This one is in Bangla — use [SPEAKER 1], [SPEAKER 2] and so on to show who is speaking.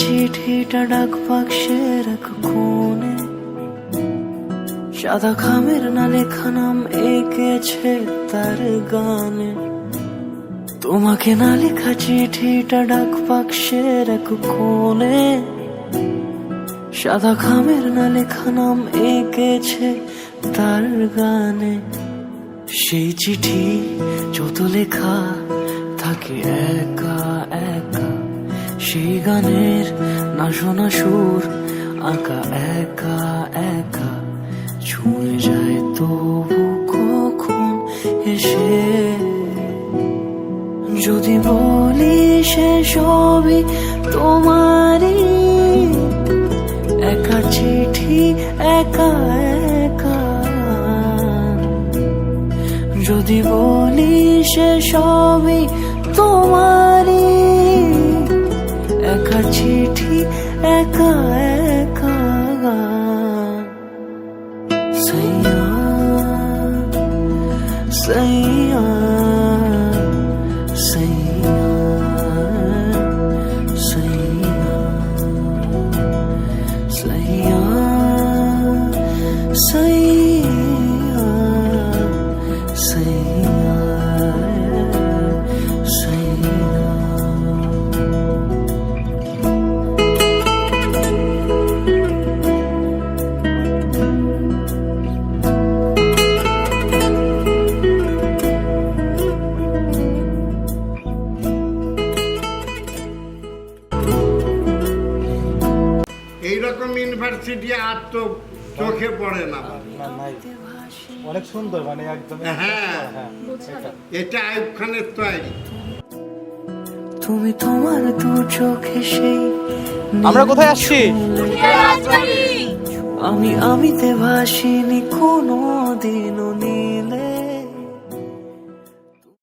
[SPEAKER 1] চিঠিটা ডাক বাক্সের এক কোণে, সাদা খামের না লেখা নাম এঁকেছে তার গানে। তোমাকে না লেখা চিঠিটা ডাক বাক্সের এক কোণে, সাদা খামের না লেখা নাম এঁকেছে তার গানে। সেই চিঠি যত লেখা থাকে একা একা, সেই গানের না শোনা সুর আঁকা একা একা, ছুঁয়ে যায় তবু কখন এসে। যদি বলি সে সবই তোমারই, একা চিঠি একা একা। যদি বলি সে সবই তোমারই, একা চিঠি একা একা। সাইয়া সাইয়া সাইয়া সাইয়া সাইয়া সাইয়া সাইয়া সাইয়া।
[SPEAKER 2] এইরকম ইউনিভার্সিটি আর তো চোখে পড়ে না।
[SPEAKER 3] অনেক সুন্দর, মানে একদম।
[SPEAKER 2] হ্যাঁ, এটা আইয়ুব খানের তৈরি।
[SPEAKER 1] তুমি তোমার দু চোখে সেই
[SPEAKER 3] আমরা কোথায় আসছি?
[SPEAKER 1] আমি আমিতে ভাসিনি কোনো দিনও নীলে।